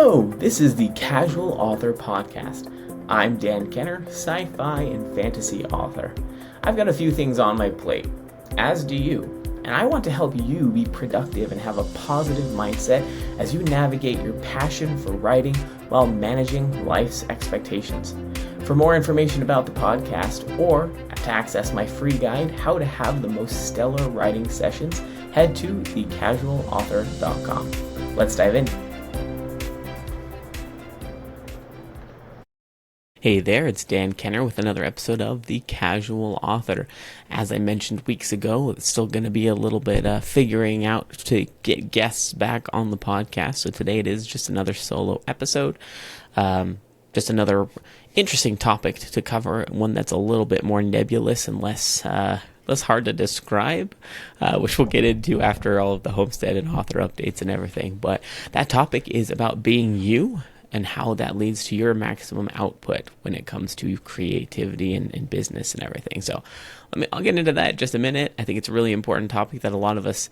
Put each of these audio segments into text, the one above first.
Hello, this is the Casual Author Podcast. I'm Dan Kenner, sci-fi and fantasy author. I've got a few things on my plate, as do you, and I want to help you be productive and have a positive mindset as you navigate your passion for writing while managing life's expectations. For more information about the podcast or to access my free guide, How to Have the Most Stellar Writing Sessions, head to thecasualauthor.com. Let's dive in. Hey there, it's Dan Kenner with another episode of The Casual Author. As I mentioned weeks ago, it's still going to be a little bit figuring out to get guests back on the podcast. So today it is just another solo episode. Just another interesting topic to cover, one that's a little bit more nebulous and less hard to describe, which we'll get into after all of the homestead and author updates and everything. But that topic is about being you, and how that leads to your maximum output when it comes to creativity and business and everything. So I'll get into that in just a minute. I think it's a really important topic that a lot of us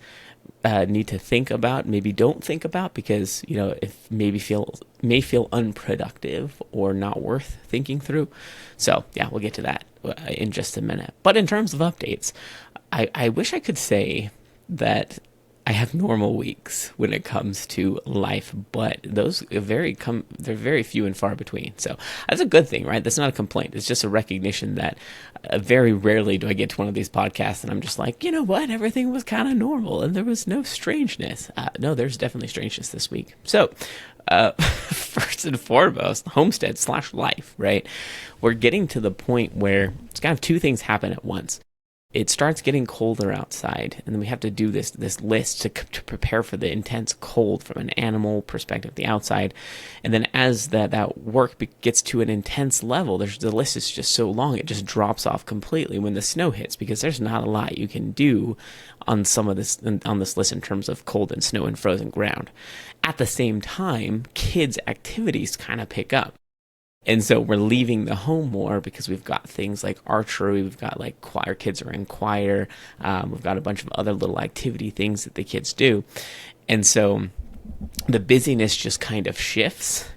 need to think about, maybe don't think about, because if may feel unproductive or not worth thinking through. So yeah, we'll get to that in just a minute. But in terms of updates, I wish I could say that I have normal weeks when it comes to life, but those they're very few and far between. So that's a good thing, right? That's not a complaint. It's just a recognition that very rarely do I get to one of these podcasts and I'm just like, you know what? Everything was kind of normal and there was no strangeness. No, there's definitely strangeness this week. So first and foremost, homestead/life, right? We're getting to the point where it's kind of two things happen at once. It starts getting colder outside, and then we have to do this list to prepare for the intense cold from an animal perspective, the outside. And then as that work gets to an intense level, the list is just so long, it just drops off completely when the snow hits, because there's not a lot you can do on this list in terms of cold and snow and frozen ground. At the same time, kids' activities kind of pick up. And so we're leaving the home more because we've got things like archery, we've got like choir, kids are in choir, we've got a bunch of other little activity things that the kids do. And so the busyness just kind of shifts,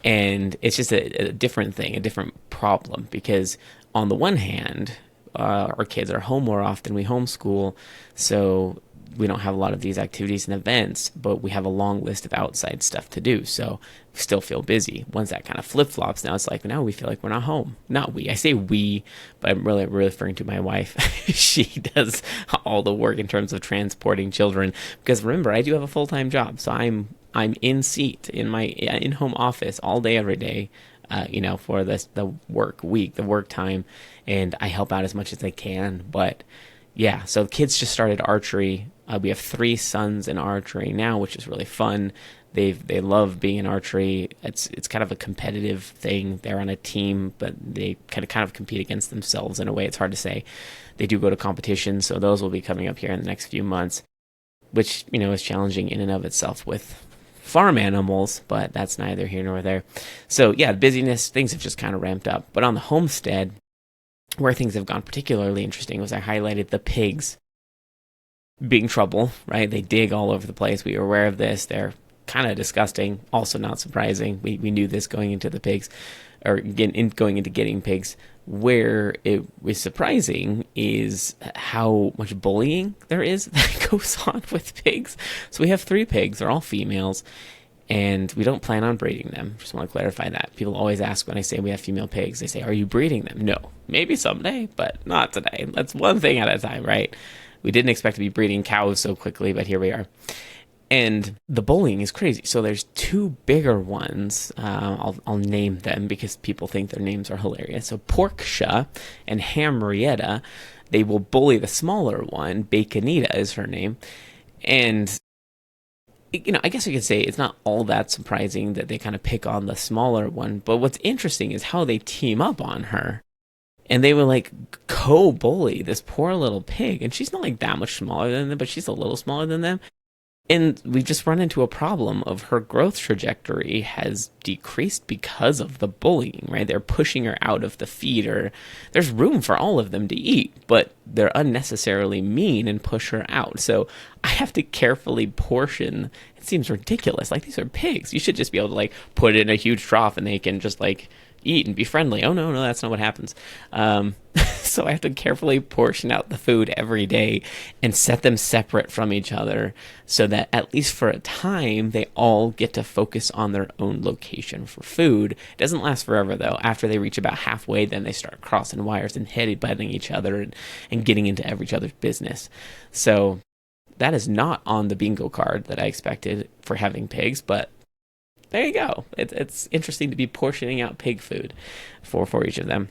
and it's just a different thing, a different problem, because on the one hand, our kids are home more often, we homeschool, so we don't have a lot of these activities and events, but we have a long list of outside stuff to do. So we still feel busy. Once that kind of flip-flops, now it's like, now we feel like we're not home. Not we. I say we, but I'm really referring to my wife. She does all the work in terms of transporting children. Because remember, I do have a full-time job. So I'm in seat in my in-home office all day, every day, for the work week, the work time. And I help out as much as I can. But yeah, so kids just started archery. We have 3 sons in archery now, which is really fun. They love being in archery. It's kind of a competitive thing. They're on a team, but they kind of compete against themselves in a way. It's hard to say. They do go to competitions, so those will be coming up here in the next few months, which is challenging in and of itself with farm animals, but that's neither here nor there. So yeah, busyness, things have just kind of ramped up. But on the homestead, where things have gone particularly interesting was I highlighted the pigs being trouble, right? They dig all over the place. We were aware of this. They're kind of disgusting. Also not surprising. We knew this going into the pigs, or going into getting pigs. Where it was surprising is how much bullying there is that goes on with pigs. So we have 3 pigs. They're all females, and we don't plan on breeding them. Just want to clarify that. People always ask when I say we have female pigs, they say, are you breeding them? No. Maybe someday, but not today. That's one thing at a time, right? We didn't expect to be breeding cows so quickly, but here we are. And the bullying is crazy. So there's 2 bigger ones. I'll name them because people think their names are hilarious. So Porksha and Hamrietta, they will bully the smaller one. Baconita is her name. And I guess I could say it's not all that surprising that they kind of pick on the smaller one. But what's interesting is how they team up on her. And they would like co-bully this poor little pig. And she's not like that much smaller than them, but she's a little smaller than them. And we've just run into a problem of her growth trajectory has decreased because of the bullying, right? They're pushing her out of the feeder. There's room for all of them to eat, but they're unnecessarily mean and push her out. So I have to carefully portion. It seems ridiculous. Like, these are pigs. You should just be able to, like, put it in a huge trough and they can just, like, eat and be friendly. Oh, no, no, that's not what happens. So I have to carefully portion out the food every day and set them separate from each other so that at least for a time, they all get to focus on their own location for food. It doesn't last forever, though. After they reach about halfway, then they start crossing wires and head-butting each other and getting into each other's business. So that is not on the bingo card that I expected for having pigs, but there you go. It's interesting to be portioning out pig food for each of them.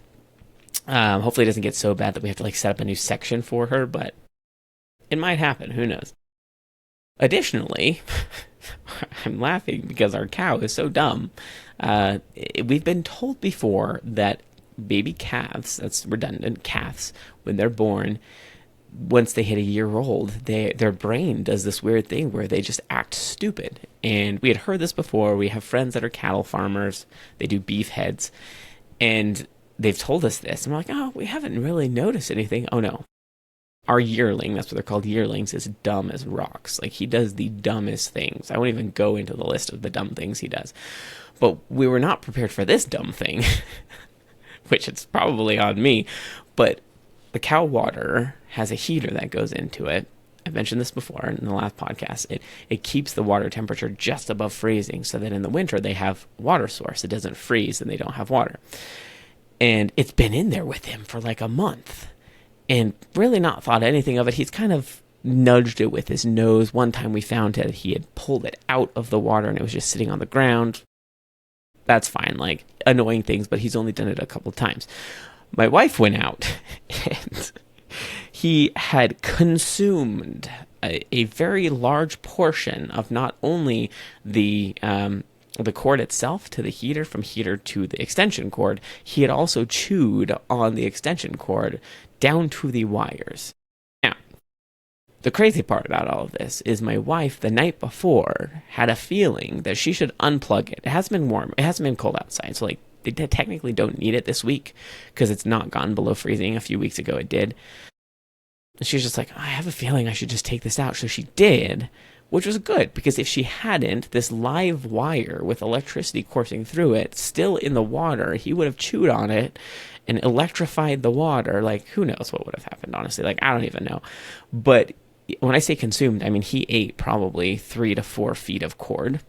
Hopefully it doesn't get so bad that we have to like set up a new section for her, but it might happen. Who knows? Additionally, I'm laughing because our cow is so dumb. We've been told before that baby calves, that's redundant, calves, when they're born, once they hit a year old, their brain does this weird thing where they just act stupid. And we had heard this before. We have friends that are cattle farmers. They do beef heads. And they've told us this. And we're like, oh, we haven't really noticed anything. Oh, no. Our yearling, that's what they're called, yearlings, is dumb as rocks. Like, he does the dumbest things. I won't even go into the list of the dumb things he does. But we were not prepared for this dumb thing, which it's probably on me. But the cow water has a heater that goes into it. I've mentioned this before in the last podcast. It keeps the water temperature just above freezing so that in the winter they have water source. It doesn't freeze and they don't have water. And it's been in there with him for like a month and really not thought anything of it. He's kind of nudged it with his nose. One time we found it, he had pulled it out of the water and it was just sitting on the ground. That's fine, like annoying things, but he's only done it a couple times. My wife went out and he had consumed a very large portion of not only the cord itself to the heater, from heater to the extension cord, he had also chewed on the extension cord down to the wires. Now, the crazy part about all of this is my wife, the night before, had a feeling that she should unplug it. It hasn't been warm. It hasn't been cold outside, so like they technically don't need it this week because it's not gone below freezing. A few weeks ago it did. And she was just like, I have a feeling I should just take this out. So she did, which was good because if she hadn't, this live wire with electricity coursing through it, still in the water, he would have chewed on it and electrified the water. Like, who knows what would have happened, honestly. Like, I don't even know. But when I say consumed, I mean he ate probably 3 to 4 feet of cord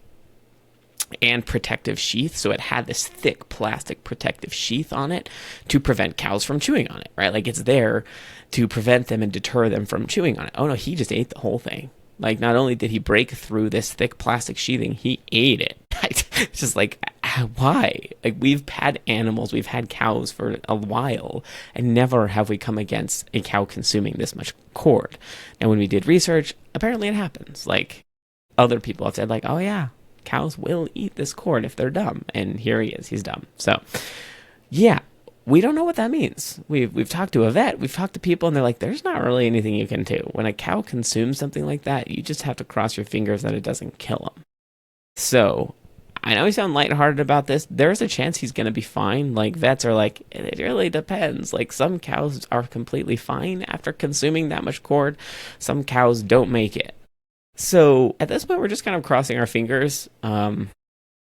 and protective sheath. So it had this thick plastic protective sheath on it to prevent cows from chewing on it, right? Like, it's there to prevent them and deter them from chewing on it. Oh no, he just ate the whole thing. Like, not only did he break through this thick plastic sheathing, he ate it. It's just like, why? Like, we've had animals, we've had cows for a while, and never have we come against a cow consuming this much cord. And when we did research, apparently it happens. Like, other people have said, like, oh yeah, cows will eat this cord if they're dumb. And here he is, he's dumb. So, yeah, we don't know what that means. We've talked to a vet, we've talked to people, and they're like, there's not really anything you can do. When a cow consumes something like that, you just have to cross your fingers that it doesn't kill him. So, I know we sound lighthearted about this. There's a chance he's going to be fine. Like, vets are like, it really depends. Like, some cows are completely fine after consuming that much cord. Some cows don't make it. So, at this point, we're just kind of crossing our fingers,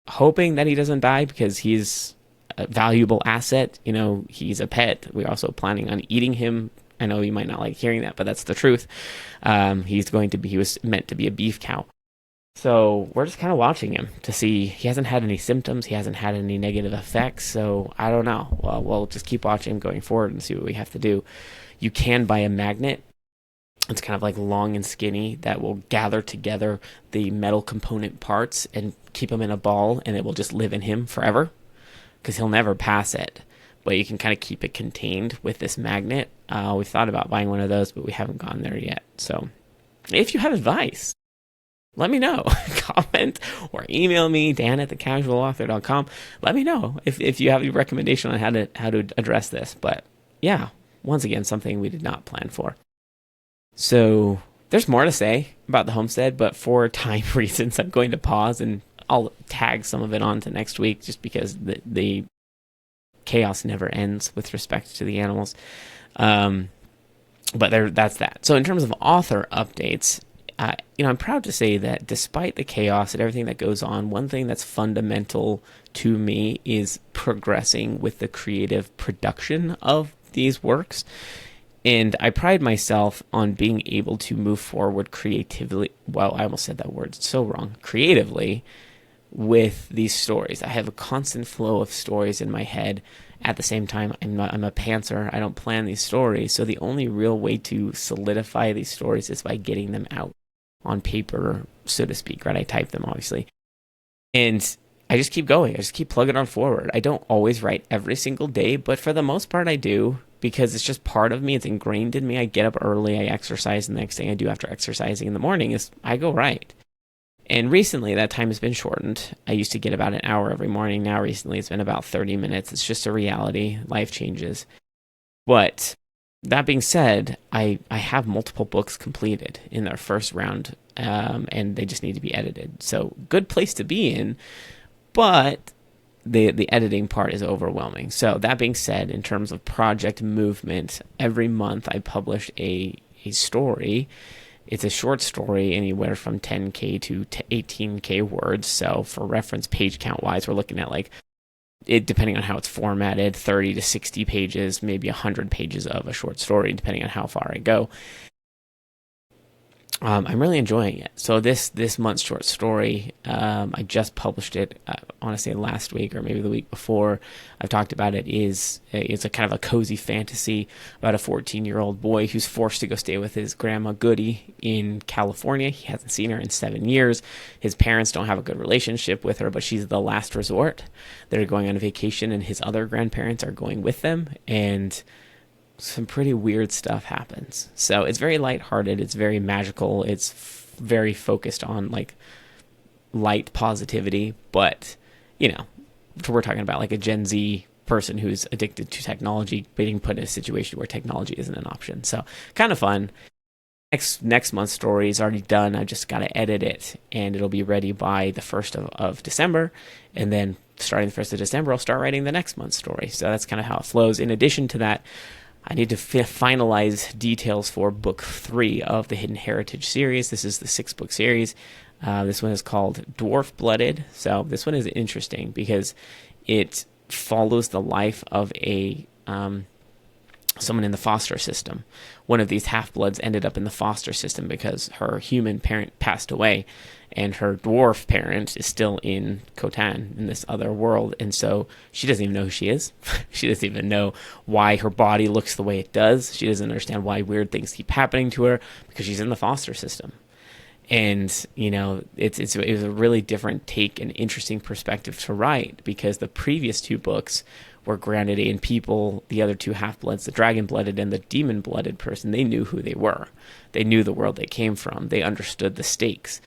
hoping that he doesn't die because he's a valuable asset. You know, he's a pet. We're also planning on eating him. I know you might not like hearing that, but that's the truth. He was meant to be a beef cow. So we're just kind of watching him to see. He hasn't had any symptoms. He hasn't had any negative effects. So I don't know. Well, we'll just keep watching him going forward and see what we have to do. You can buy a magnet. It's kind of like long and skinny that will gather together the metal component parts and keep them in a ball, and it will just live in him forever because he'll never pass it. But you can kind of keep it contained with this magnet. We've thought about buying one of those, but we haven't gone there yet. So if you have advice, let me know. Comment or email me, dan@thecasualauthor.com. Let me know if you have a recommendation on how to address this. But yeah, once again, something we did not plan for. So There's more to say about the homestead, but for time reasons, I'm going to pause and I'll tag some of it on to next week just because the chaos never ends with respect to the animals. Um, but that's that. So in terms of author updates, I'm proud to say that despite the chaos and everything that goes on, one thing that's fundamental to me is progressing with the creative production of these works. And I pride myself on being able to move forward creatively. Well, I almost said that word so wrong. Creatively with these stories. I have a constant flow of stories in my head. At the same time, I'm a pantser. I don't plan these stories. So the only real way to solidify these stories is by getting them out on paper, so to speak, right? I type them, obviously. And I just keep going. I just keep plugging on forward. I don't always write every single day, but for the most part, I do because it's just part of me. It's ingrained in me. I get up early, I exercise, and the next thing I do after exercising in the morning is I go write. And recently, that time has been shortened. I used to get about an hour every morning. Now, recently, it's been about 30 minutes. It's just a reality. Life changes. But that being said, I have multiple books completed in their first round, and they just need to be edited. So, good place to be in, but the editing part is overwhelming. So, that being said, in terms of project movement, every month I publish a story. It's a short story, anywhere from 10K to 18K words. So for reference, page count wise, we're looking at like it, depending on how it's formatted, 30 to 60 pages, maybe 100 pages of a short story, depending on how far I go. I'm really enjoying it. So this month's short story, I just published it. I want to say last week or maybe the week before. I've talked about it. It's a kind of a cozy fantasy about a 14-year-old boy who's forced to go stay with his grandma Goody in California. He hasn't seen her in 7 years. His parents don't have a good relationship with her, but she's the last resort. They're going on vacation, and his other grandparents are going with them, and some pretty weird stuff happens. So it's very lighthearted. It's very magical. It's very focused on like light positivity. But, we're talking about like a Gen Z person who's addicted to technology being put in a situation where technology isn't an option. So kind of fun. Next month's story is already done. I just got to edit it, and it'll be ready by the 1st of December. And then starting the 1st of December, I'll start writing the next month's story. So that's kind of how it flows. In addition to that, I need to finalize details for book 3 of the Hidden Heritage series. This is the 6-book series. This one is called Dwarf Blooded. So this one is interesting because it follows the life of a someone in the foster system. One of these half-bloods ended up in the foster system because her human parent passed away, and her dwarf parent is still in Khotan, in this other world, and so she doesn't even know who she is. She doesn't even know why her body looks the way it does. She doesn't understand why weird things keep happening to her because she's in the foster system. And, it was a really different take and interesting perspective to write because the previous 2 books were grounded in people, the other 2 half-bloods, the dragon-blooded and the demon-blooded person. They knew who they were. They knew the world they came from. They understood the stakes.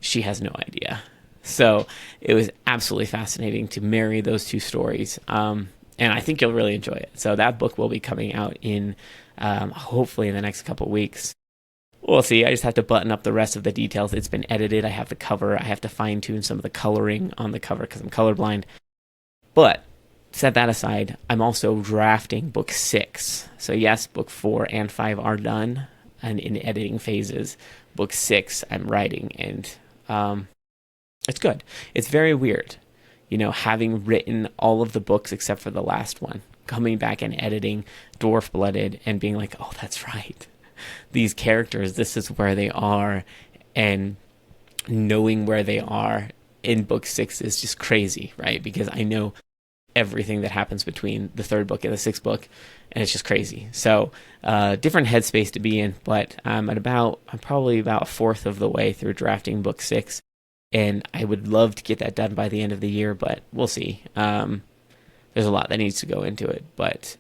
She has no idea. So it was absolutely fascinating to marry those 2 stories. And I think you'll really enjoy it. So that book will be coming out in hopefully in the next couple weeks. We'll see. I just have to button up the rest of the details. It's been edited. I have the cover. I have to fine-tune some of the coloring on the cover because I'm colorblind. But set that aside, I'm also drafting book 6. So yes, book 4 and 5 are done and in editing phases. Book 6 I'm writing, and it's good. It's very weird, having written all of the books except for the last one, coming back and editing Dwarf Blooded and being like, oh, that's right. These characters, this is where they are, and knowing where they are in book 6 is just crazy, right? Because I know everything that happens between the 3rd book and the 6th book, and it's just crazy. So different headspace to be in, but I'm probably about a fourth of the way through drafting book 6, and I would love to get that done by the end of the year, but we'll see. There's a lot that needs to go into it, but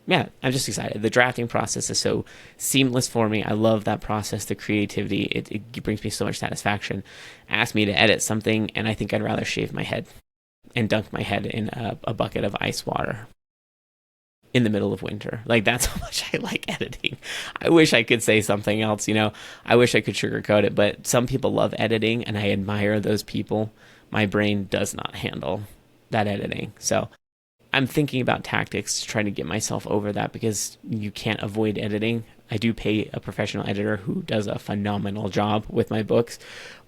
yeah, I'm just excited. The drafting process is so seamless for me. I love that process, the creativity. It brings me so much satisfaction. Ask me to edit something, and I think I'd rather shave my head and dunk my head in a bucket of ice water. in the middle of winter. Like, that's how much I like editing. I wish I could say something else, I wish I could sugarcoat it, but some people love editing and I admire those people. My brain does not handle that editing. So I'm thinking about tactics to try to get myself over that, because you can't avoid editing. I do pay a professional editor who does a phenomenal job with my books,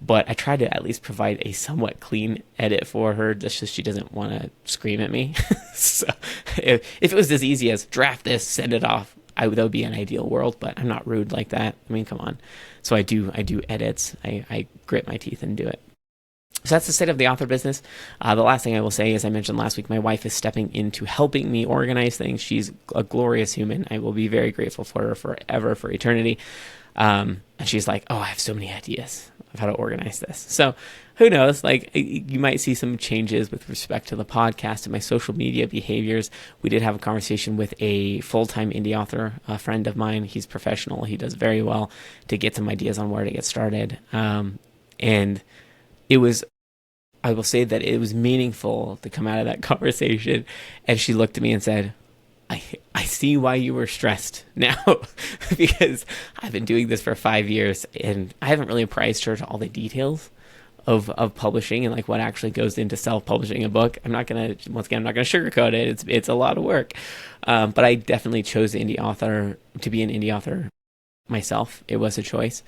but I try to at least provide a somewhat clean edit for her, just so she doesn't want to scream at me. So if it was as easy as draft this, send it off, that would be an ideal world, but I'm not rude like that. I mean, come on. So I do edits. I grit my teeth and do it. So that's the state of the author business. The last thing I will say, as I mentioned last week, my wife is stepping into helping me organize things. She's a glorious human. I will be very grateful for her forever, for eternity. And she's like, oh, I have so many ideas of how to organize this. So who knows? Like, you might see some changes with respect to the podcast and my social media behaviors. We did have a conversation with a full-time indie author, a friend of mine. He's professional. He does very well, to get some ideas on where to get started. And it was, I will say that it was meaningful to come out of that conversation. And she looked at me and said, I see why you were stressed now, because I've been doing this for 5 years and I haven't really apprised her to all the details of publishing and like what actually goes into self-publishing a book. I'm not going to sugarcoat it. It's a lot of work. But I definitely chose to be an indie author myself. It was a choice.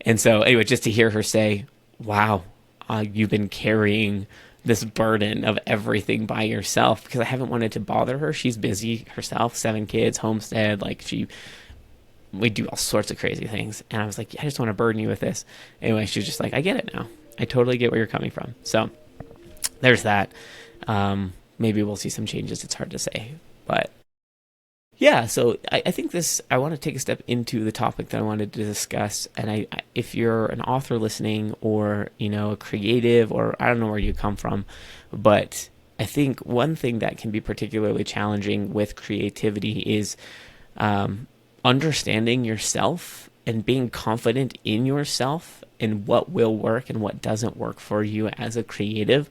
And so anyway, just to hear her say, wow, you've been carrying this burden of everything by yourself, because I haven't wanted to bother her. She's busy herself, 7 kids, homestead, we do all sorts of crazy things. And I was like, I just want to burden you with this. Anyway, she's just like, I get it now. I totally get where you're coming from. So there's that. Maybe we'll see some changes. It's hard to say, but yeah, so I think I want to take a step into the topic that I wanted to discuss. And if you're an author listening, or, a creative, or I don't know where you come from, but I think one thing that can be particularly challenging with creativity is understanding yourself and being confident in yourself and what will work and what doesn't work for you as a creative.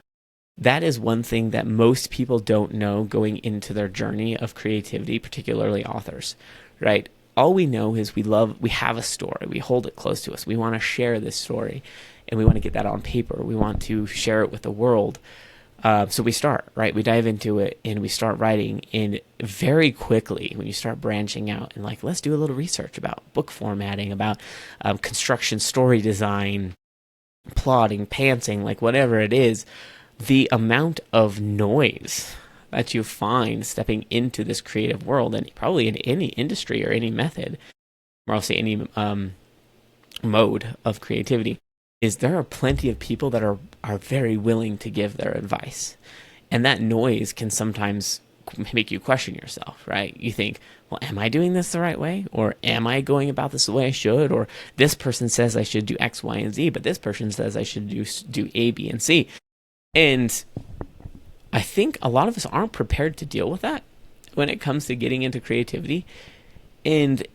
That is one thing that most people don't know going into their journey of creativity, particularly authors, right? All we know is we have a story. We hold it close to us. We want to share this story, and we want to get that on paper. We want to share it with the world. So we start, right? We dive into it and we start writing. And very quickly, when you start branching out and like, let's do a little research about book formatting, about construction, story design, plotting, pantsing, like whatever it is, the amount of noise that you find stepping into this creative world, and probably in any industry or any method, or I'll say any mode of creativity, is there are plenty of people that are very willing to give their advice. And that noise can sometimes make you question yourself, right? You think, well, am I doing this the right way? Or am I going about this the way I should? Or this person says I should do X, Y, and Z, but this person says I should do A, B, and C. And I think a lot of us aren't prepared to deal with that when it comes to getting into creativity. And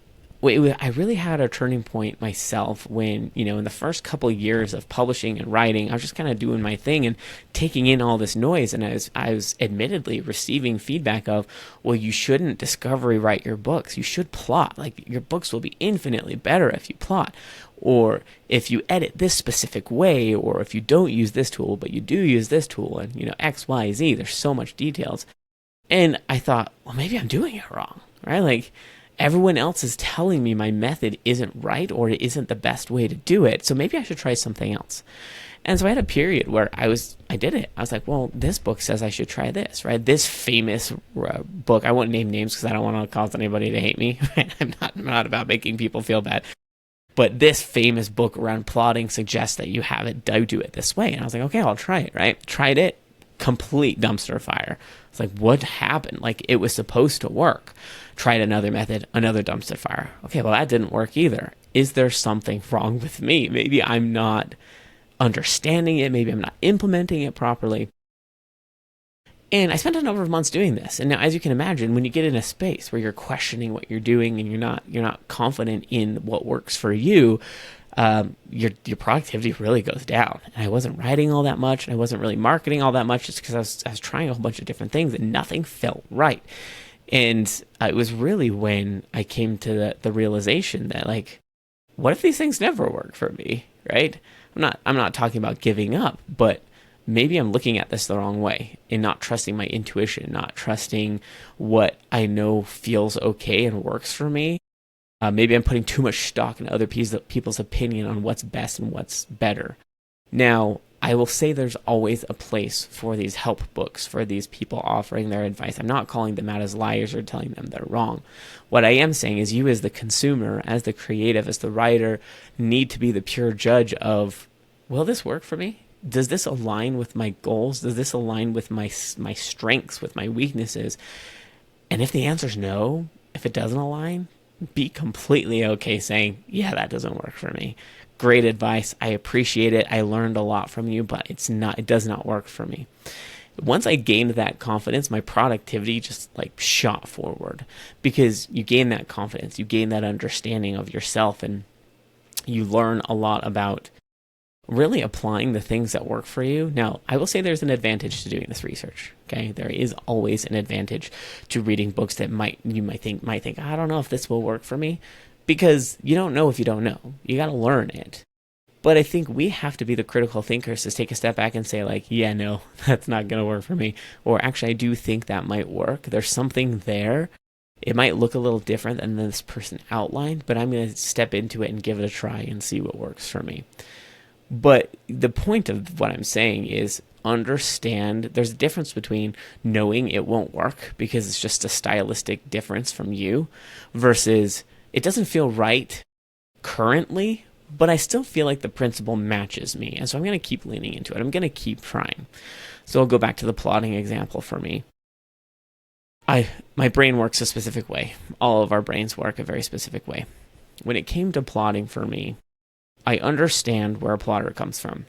I really had a turning point myself when, in the first couple of years of publishing and writing, I was just kind of doing my thing and taking in all this noise. And I was admittedly receiving feedback of, well, you shouldn't discovery write your books. You should plot. Like, your books will be infinitely better if you plot. Or if you edit this specific way, or if you don't use this tool, but you do use this tool, and, X, Y, Z, there's so much details. And I thought, well, maybe I'm doing it wrong, right? Like, everyone else is telling me my method isn't right, or it isn't the best way to do it. So maybe I should try something else. And so I had a period where I did it. I was like, well, this book says I should try this, right? This famous book, I won't name names because I don't want to cause anybody to hate me. Right? I'm not about making people feel bad. But this famous book around plotting suggests that you do it this way. And I was like, okay, I'll try it, right? Tried it, complete dumpster fire. It's like, what happened? Like, it was supposed to work. Tried another method, another dumpster fire. Okay, well, that didn't work either. Is there something wrong with me? Maybe I'm not understanding it. Maybe I'm not implementing it properly. And I spent a number of months doing this. And now, as you can imagine, when you get in a space where you're questioning what you're doing and you're not confident in what works for you, your productivity really goes down. And I wasn't writing all that much, and I wasn't really marketing all that much, just because I was trying a whole bunch of different things and nothing felt right. And it was really when I came to the realization that, like, what if these things never work for me, right? I'm not talking about giving up, but maybe I'm looking at this the wrong way and not trusting my intuition, not trusting what I know feels okay and works for me. Maybe I'm putting too much stock in other people's opinion on what's best and what's better. Now, I will say there's always a place for these help books, for these people offering their advice. I'm not calling them out as liars or telling them they're wrong. What I am saying is you, as the consumer, as the creative, as the writer, need to be the pure judge of, will this work for me? Does this align with my goals? Does this align with my strengths, with my weaknesses? And if the answer is no, if it doesn't align, be completely okay saying, yeah, that doesn't work for me. Great advice. I appreciate it. I learned a lot from you, but it does not work for me. Once I gained that confidence, my productivity just like shot forward, because you gain that confidence, you gain that understanding of yourself, and you learn a lot about really applying the things that work for you. Now, I will say there's an advantage to doing this research. Okay, there is always an advantage to reading books that you might think, I don't know if this will work for me, because you don't know if you don't know. You got to learn it. But I think we have to be the critical thinkers to take a step back and say, like, yeah, no, that's not going to work for me. Or actually, I do think that might work. There's something there. It might look a little different than this person outlined, but I'm going to step into it and give it a try and see what works for me. But the point of what I'm saying is understand there's a difference between knowing it won't work because it's just a stylistic difference from you versus it doesn't feel right currently, but I still feel like the principle matches me. And so I'm going to keep leaning into it. I'm going to keep trying. So I'll go back to the plotting example for me. My brain works a specific way. All of our brains work a very specific way. When it came to plotting for me, I understand where a plotter comes from.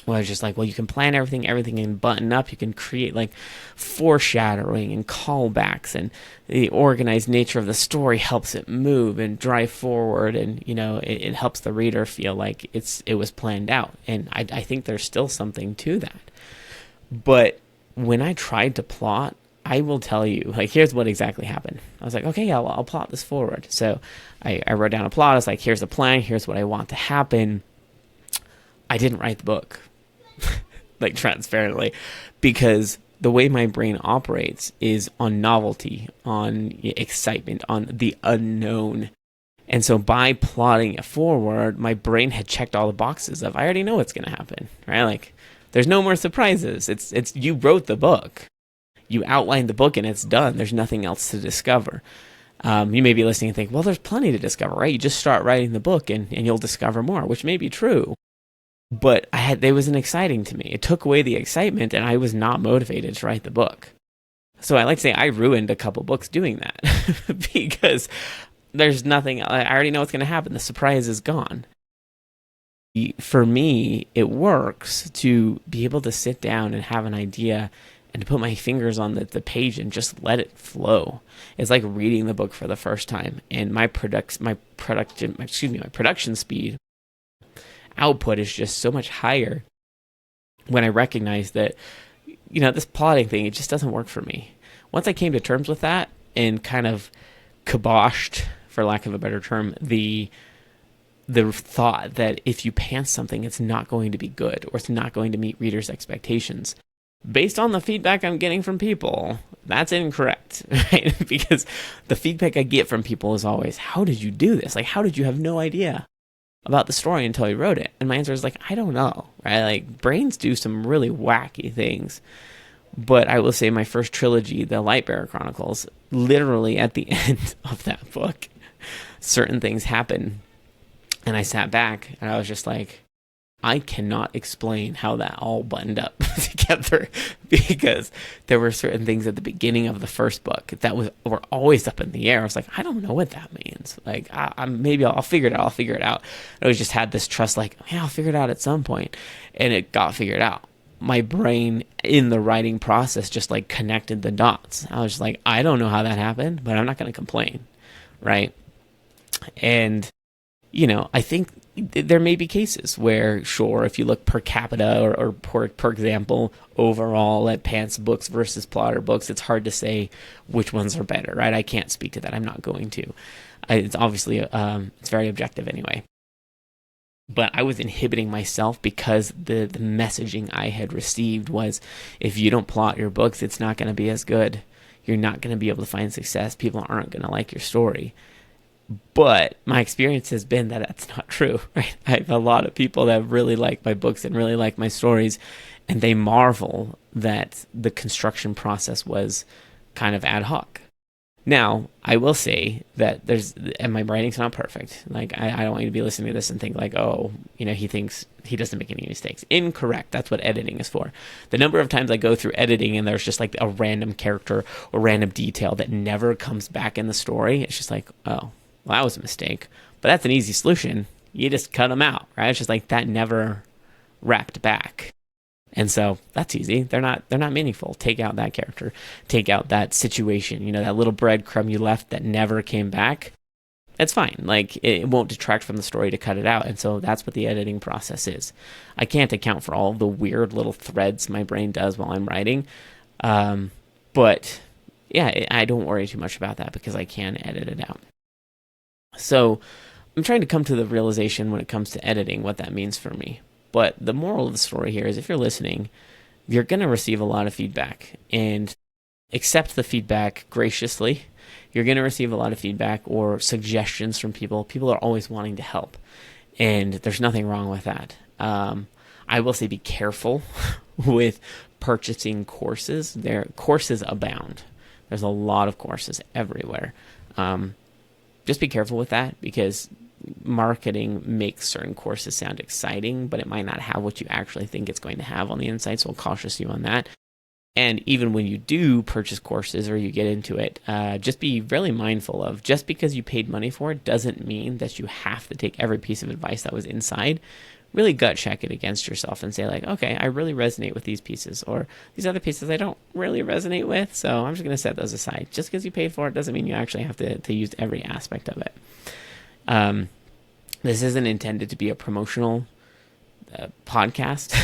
Well, it's just like, well, you can plan everything can button up, you can create like foreshadowing and callbacks, and the organized nature of the story helps it move and drive forward, and it helps the reader feel like it was planned out. And I think there's still something to that. But when I tried to plot, I will tell you, like, here's what exactly happened. I was like, okay, yeah, well, I'll plot this forward. So I wrote down a plot. I was like, here's the plan. Here's what I want to happen. I didn't write the book, like, transparently, because the way my brain operates is on novelty, on excitement, on the unknown. And so by plotting it forward, my brain had checked all the boxes of, I already know what's going to happen, right? Like, there's no more surprises. It's you wrote the book. You outline the book and it's done. There's nothing else to discover. You may be listening and think, well, there's plenty to discover, right? You just start writing the book and you'll discover more, which may be true. But it wasn't exciting to me. It took away the excitement and I was not motivated to write the book. So I like to say I ruined a couple books doing that because there's nothing, I already know what's going to happen. The surprise is gone. For me, it works to be able to sit down and have an idea and to put my fingers on the page and just let it flow. It's like reading the book for the first time. And my production speed output is just so much higher when I recognize that, this plotting thing, it just doesn't work for me. Once I came to terms with that and kind of kiboshed, for lack of a better term, the thought that if you pants something, it's not going to be good or it's not going to meet readers' expectations. Based on the feedback I'm getting from people, that's incorrect, right? Because the feedback I get from people is always, how did you do this? Like, how did you have no idea about the story until you wrote it? And my answer is like, I don't know, right? Like, brains do some really wacky things. But I will say my first trilogy, The Lightbearer Chronicles, literally at the end of that book, certain things happen. And I sat back and I was just like, I cannot explain how that all buttoned up together, because there were certain things at the beginning of the first book that were always up in the air. I was like, I don't know what that means. Like, maybe I'll figure it out. I'll figure it out. I always just had this trust, like, yeah, I'll figure it out at some point. And it got figured out. My brain in the writing process just like connected the dots. I was just like, I don't know how that happened, but I'm not going to complain. Right. And, I think there may be cases where, sure, if you look per capita or per example, overall at pants books versus plotter books, it's hard to say which ones are better, right? I can't speak to that. I'm not going to. It's obviously, it's very objective anyway. But I was inhibiting myself because the messaging I had received was, if you don't plot your books, it's not going to be as good. You're not going to be able to find success. People aren't going to like your story. But my experience has been that that's not true, right? I have a lot of people that really like my books and really like my stories, and they marvel that the construction process was kind of ad hoc. Now, I will say that and my writing's not perfect. Like, I don't want you to be listening to this and think like, oh, he thinks he doesn't make any mistakes. Incorrect. That's what editing is for. The number of times I go through editing and there's just like a random character or random detail that never comes back in the story, it's just like, oh, well, that was a mistake. But that's an easy solution. You just cut them out, right? It's just like that never wrapped back. And so that's easy. They're not meaningful. Take out that character. Take out that situation. That little breadcrumb you left that never came back. That's fine. Like, it won't detract from the story to cut it out. And so that's what the editing process is. I can't account for all the weird little threads my brain does while I'm writing. But yeah, I don't worry too much about that because I can edit it out. So I'm trying to come to the realization when it comes to editing what that means for me. But the moral of the story here is, if you're listening, you're going to receive a lot of feedback, and accept the feedback graciously. You're going to receive a lot of feedback or suggestions from people. People are always wanting to help, and there's nothing wrong with that. I will say be careful with purchasing courses. Courses abound. There's a lot of courses everywhere. Just be careful with that, because marketing makes certain courses sound exciting, but it might not have what you actually think it's going to have on the inside, so I'll caution you on that. And even when you do purchase courses or you get into it, just be really mindful of, just because you paid money for it doesn't mean that you have to take every piece of advice that was inside. Really gut check it against yourself and say, like, okay, I really resonate with these pieces, or these other pieces I don't really resonate with, so I'm just going to set those aside. Just because you paid for it doesn't mean you actually have to use every aspect of it. This isn't intended to be a promotional podcast,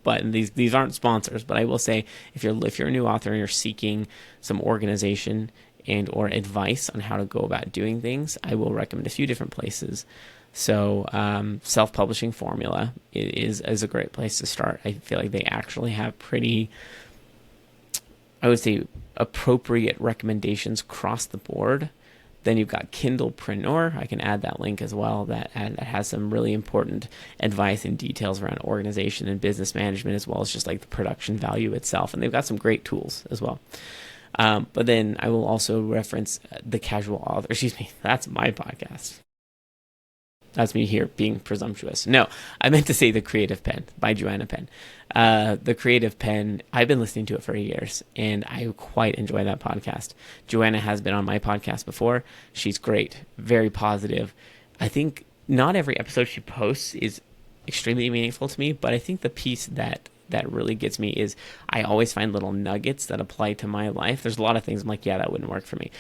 but these aren't sponsors. But I will say, if you're a new author and you're seeking some organization and or advice on how to go about doing things, I will recommend a few different places. So Self-Publishing Formula is a great place to start. I feel like they actually have pretty, I would say, appropriate recommendations across the board. Then you've got Kindlepreneur. I can add that link as well. That has some really important advice and details around organization and business management, as well as just like the production value itself. And they've got some great tools as well. But then I will also reference The Casual Author. Excuse me, that's my podcast. That's me here being presumptuous. No, I meant to say The Creative Penn by Joanna Penn. The Creative Penn, I've been listening to it for years, and I quite enjoy that podcast. Joanna has been on my podcast before. She's great, very positive. I think not every episode she posts is extremely meaningful to me, but I think the piece that really gets me is I always find little nuggets that apply to my life. There's a lot of things I'm like, yeah, that wouldn't work for me.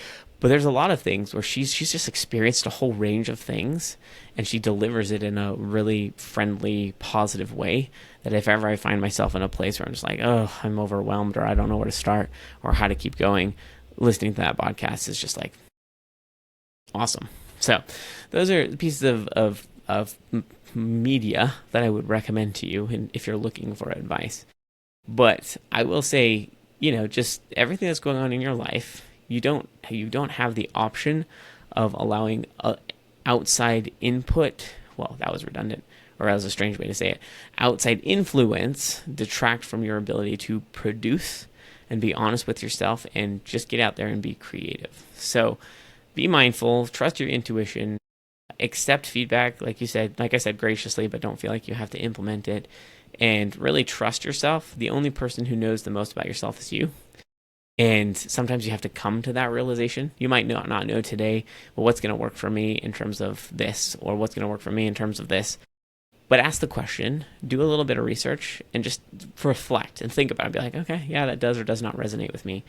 But there's a lot of things where she's just experienced a whole range of things, and she delivers it in a really friendly, positive way, that if ever I find myself in a place where I'm just like, oh, I'm overwhelmed, or I don't know where to start or how to keep going, listening to that podcast is just like awesome. So those are pieces of media that I would recommend to you, and if you're looking for advice. But I will say, just everything that's going on in your life, you don't have the option of allowing outside input. Well, that was redundant, or that was a strange way to say it. Outside influence detract from your ability to produce and be honest with yourself, and just get out there and be creative. So be mindful, trust your intuition, accept feedback, like I said, graciously, but don't feel like you have to implement it, and really trust yourself. The only person who knows the most about yourself is you. And sometimes you have to come to that realization. You might not know today, well, what's going to work for me in terms of this, or what's going to work for me in terms of this. But ask the question, do a little bit of research, and just reflect and think about it. Be like, okay, yeah, that does or does not resonate with me.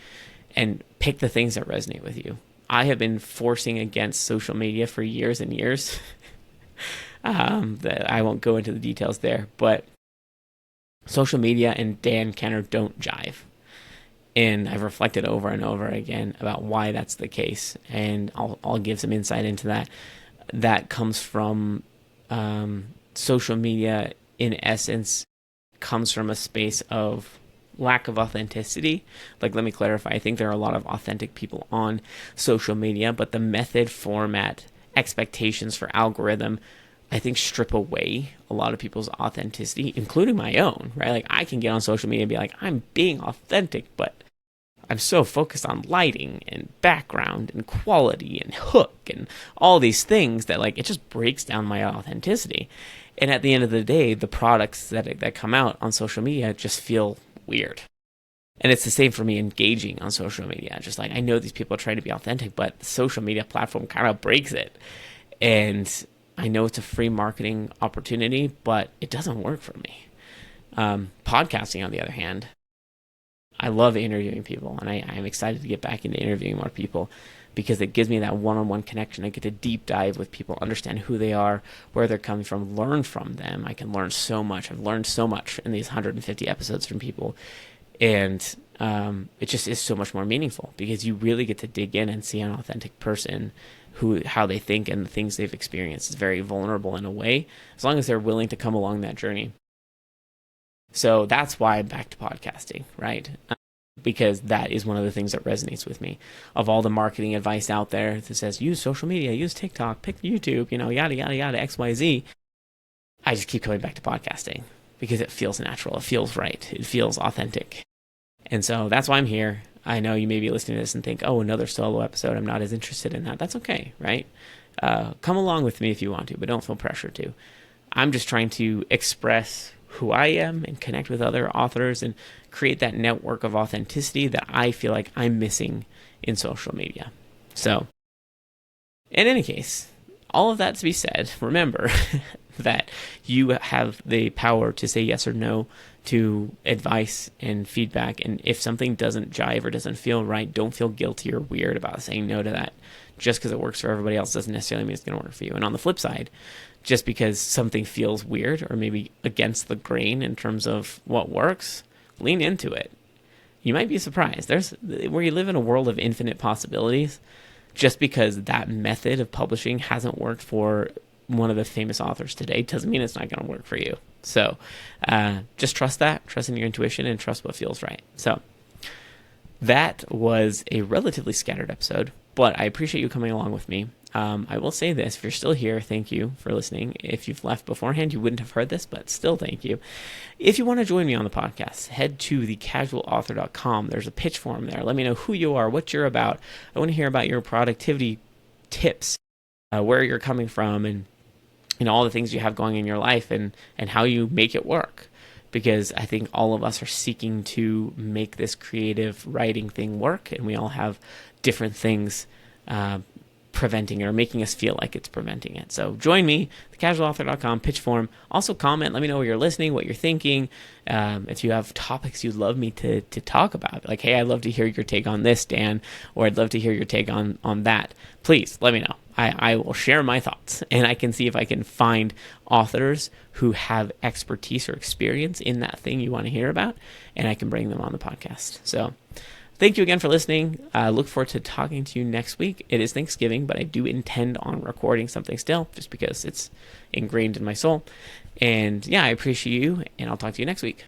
And pick the things that resonate with you. I have been forcing against social media for years and years. That I won't go into the details there, but social media and Dan Kenner don't jive. And I've reflected over and over again about why that's the case, and I'll give some insight into that. That comes from social media, in essence, comes from a space of lack of authenticity. Like, let me clarify. I think there are a lot of authentic people on social media, but the method, format, expectations for algorithm, I think, strip away a lot of people's authenticity, including my own, right? Like, I can get on social media and be like, I'm being authentic, but I'm so focused on lighting and background and quality and hook and all these things that, like, it just breaks down my authenticity. And at the end of the day, the products that come out on social media just feel weird. And it's the same for me engaging on social media. Just like, I know these people are trying to be authentic, but the social media platform kind of breaks it. And I know it's a free marketing opportunity, but it doesn't work for me. Podcasting, on the other hand, I love interviewing people, and I'm excited to get back into interviewing more people because it gives me that one-on-one connection. I get to deep dive with people, understand who they are, where they're coming from, learn from them. I can learn so much. I've learned so much in these 150 episodes from people, and it just is so much more meaningful because you really get to dig in and see an authentic person, how they think and the things they've experienced. It's very vulnerable in a way, as long as they're willing to come along that journey. So that's why I'm back to podcasting, right? Because that is one of the things that resonates with me. Of all the marketing advice out there that says, use social media, use TikTok, pick YouTube, yada, yada, yada, XYZ, I just keep coming back to podcasting because it feels natural. It feels right. It feels authentic. And so that's why I'm here. I know you may be listening to this and think, oh, another solo episode. I'm not as interested in that. That's okay, right? Come along with me if you want to, but don't feel pressure to. I'm just trying to express who I am and connect with other authors and create that network of authenticity that I feel like I'm missing in social media. So, in any case, all of that to be said, remember that you have the power to say yes or no to advice and feedback. And if something doesn't jive or doesn't feel right, don't feel guilty or weird about saying no to that. Just because it works for everybody else doesn't necessarily mean it's going to work for you. And on the flip side, just because something feels weird or maybe against the grain in terms of what works, lean into it. You might be surprised. Where you live in a world of infinite possibilities, just because that method of publishing hasn't worked for one of the famous authors today doesn't mean it's not going to work for you. So just trust that, trust in your intuition, and trust what feels right. So that was a relatively scattered episode, but I appreciate you coming along with me. I will say this, if you're still here, thank you for listening. If you've left beforehand, you wouldn't have heard this, but still thank you. If you want to join me on the podcast, head to thecasualauthor.com. There's a pitch form there. Let me know who you are, what you're about. I want to hear about your productivity tips, where you're coming from, and all the things you have going in your life and how you make it work. Because I think all of us are seeking to make this creative writing thing work, and we all have different things preventing it or making us feel like it's preventing it. So join me, thecasualauthor.com, pitch form. Also comment, let me know where you're listening, what you're thinking. If you have topics you'd love me to talk about, like, hey, I'd love to hear your take on this, Dan, or I'd love to hear your take on that, please let me know. I will share my thoughts, and I can see if I can find authors who have expertise or experience in that thing you want to hear about, and I can bring them on the podcast. So thank you again for listening. I look forward to talking to you next week. It is Thanksgiving, but I do intend on recording something still, just because it's ingrained in my soul. And yeah, I appreciate you, and I'll talk to you next week.